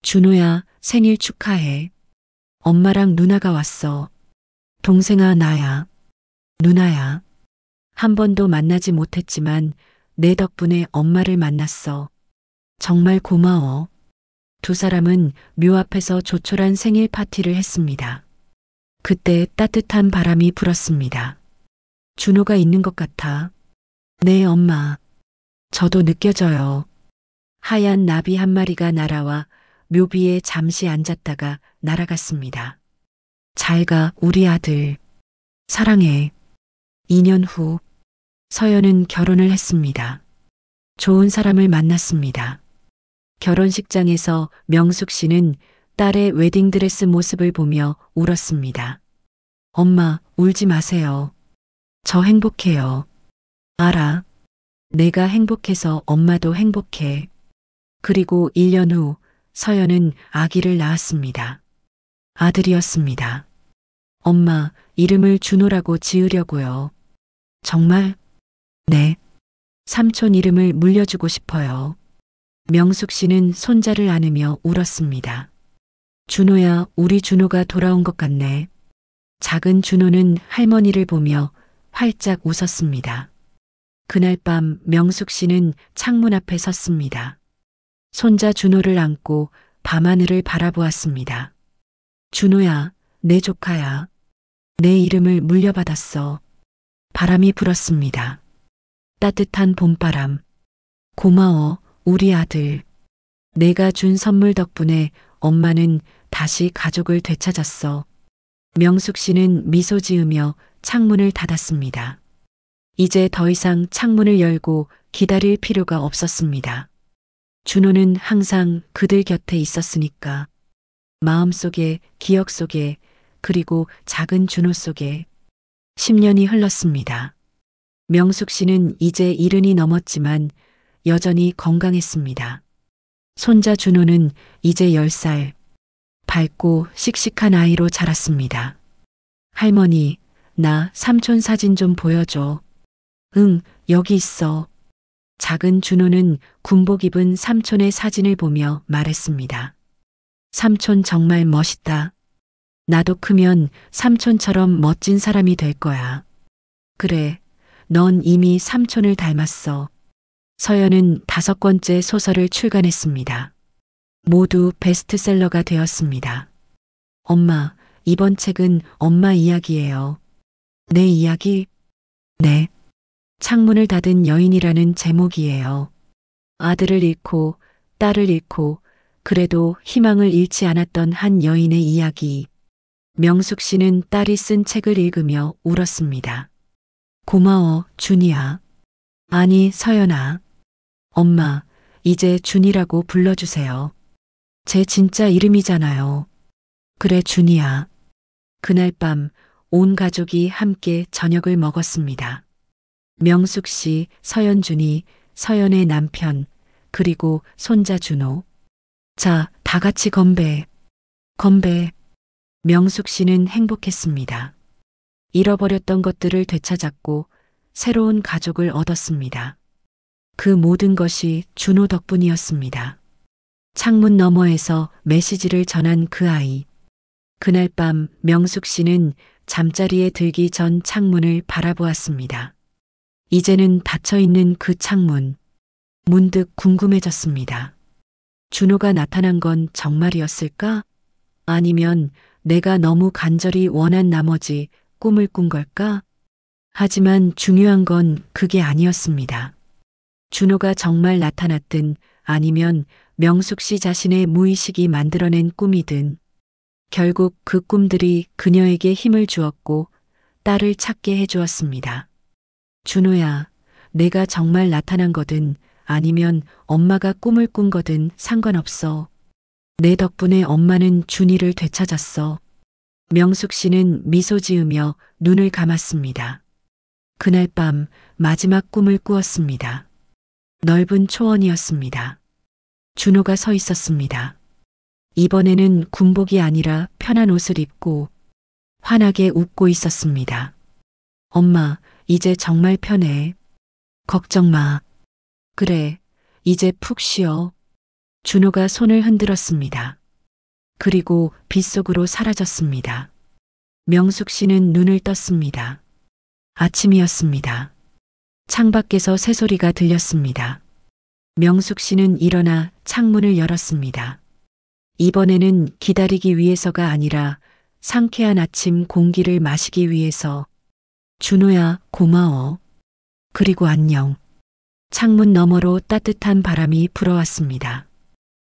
준호야, 생일 축하해. 엄마랑 누나가 왔어. 동생아, 나야. 누나야. 한 번도 만나지 못했지만 내 덕분에 엄마를 만났어. 정말 고마워. 두 사람은 묘 앞에서 조촐한 생일 파티를 했습니다. 그때 따뜻한 바람이 불었습니다. 준호가 있는 것 같아. 네, 엄마. 저도 느껴져요. 하얀 나비 한 마리가 날아와 묘비에 잠시 앉았다가 날아갔습니다. 잘 가, 우리 아들. 사랑해. 2년 후, 서연은 결혼을 했습니다. 좋은 사람을 만났습니다. 결혼식장에서 명숙 씨는 딸의 웨딩드레스 모습을 보며 울었습니다. 엄마, 울지 마세요. 저 행복해요. 알아. 내가 행복해서 엄마도 행복해. 그리고 1년 후 서연은 아기를 낳았습니다. 아들이었습니다. 엄마, 이름을 준호라고 지으려고요. 정말? 네. 삼촌 이름을 물려주고 싶어요. 명숙 씨는 손자를 안으며 울었습니다. 준호야, 우리 준호가 돌아온 것 같네. 작은 준호는 할머니를 보며 활짝 웃었습니다. 그날 밤 명숙 씨는 창문 앞에 섰습니다. 손자 준호를 안고 밤하늘을 바라보았습니다. 준호야, 내 조카야. 내 이름을 물려받았어. 바람이 불었습니다. 따뜻한 봄바람. 고마워, 우리 아들. 내가 준 선물 덕분에 엄마는 다시 가족을 되찾았어. 명숙 씨는 미소 지으며 창문을 닫았습니다. 이제 더 이상 창문을 열고 기다릴 필요가 없었습니다. 준호는 항상 그들 곁에 있었으니까. 마음속에, 기억 속에, 그리고 작은 준호 속에 10년이 흘렀습니다. 명숙 씨는 이제 70이 넘었지만 여전히 건강했습니다. 손자 준호는 이제 10살, 밝고 씩씩한 아이로 자랐습니다. 할머니, 나 삼촌 사진 좀 보여줘. 응, 여기 있어. 작은 준호는 군복 입은 삼촌의 사진을 보며 말했습니다. 삼촌 정말 멋있다. 나도 크면 삼촌처럼 멋진 사람이 될 거야. 그래, 넌 이미 삼촌을 닮았어. 서연은 5번째 소설을 출간했습니다. 모두 베스트셀러가 되었습니다. 엄마, 이번 책은 엄마 이야기예요. 내 이야기? 네. 창문을 닫은 여인이라는 제목이에요. 아들을 잃고 딸을 잃고 그래도 희망을 잃지 않았던 한 여인의 이야기. 명숙 씨는 딸이 쓴 책을 읽으며 울었습니다. 고마워, 준이야. 아니, 서연아. 엄마, 이제 준이라고 불러주세요. 제 진짜 이름이잖아요. 그래, 준이야. 그날 밤 온 가족이 함께 저녁을 먹었습니다. 명숙 씨, 서연준이, 서연의 남편, 그리고 손자 준호. 자, 다 같이 건배. 건배. 명숙 씨는 행복했습니다. 잃어버렸던 것들을 되찾았고 새로운 가족을 얻었습니다. 그 모든 것이 준호 덕분이었습니다. 창문 너머에서 메시지를 전한 그 아이. 그날 밤 명숙 씨는 잠자리에 들기 전 창문을 바라보았습니다. 이제는 닫혀있는 그 창문. 문득 궁금해졌습니다. 준호가 나타난 건 정말이었을까? 아니면 내가 너무 간절히 원한 나머지 꿈을 꾼 걸까? 하지만 중요한 건 그게 아니었습니다. 준호가 정말 나타났든 아니면 명숙 씨 자신의 무의식이 만들어낸 꿈이든 결국 그 꿈들이 그녀에게 힘을 주었고 딸을 찾게 해주었습니다. 준호야, 내가 정말 나타난 거든 아니면 엄마가 꿈을 꾼 거든 상관없어. 내 덕분에 엄마는 준이를 되찾았어. 명숙 씨는 미소 지으며 눈을 감았습니다. 그날 밤 마지막 꿈을 꾸었습니다. 넓은 초원이었습니다. 준호가 서 있었습니다. 이번에는 군복이 아니라 편한 옷을 입고 환하게 웃고 있었습니다. 엄마, 이제 정말 편해. 걱정 마. 그래, 이제 푹 쉬어. 준호가 손을 흔들었습니다. 그리고 빗속으로 사라졌습니다. 명숙 씨는 눈을 떴습니다. 아침이었습니다. 창밖에서 새소리가 들렸습니다. 명숙 씨는 일어나 창문을 열었습니다. 이번에는 기다리기 위해서가 아니라 상쾌한 아침 공기를 마시기 위해서. 준호야, 고마워. 그리고 안녕. 창문 너머로 따뜻한 바람이 불어왔습니다.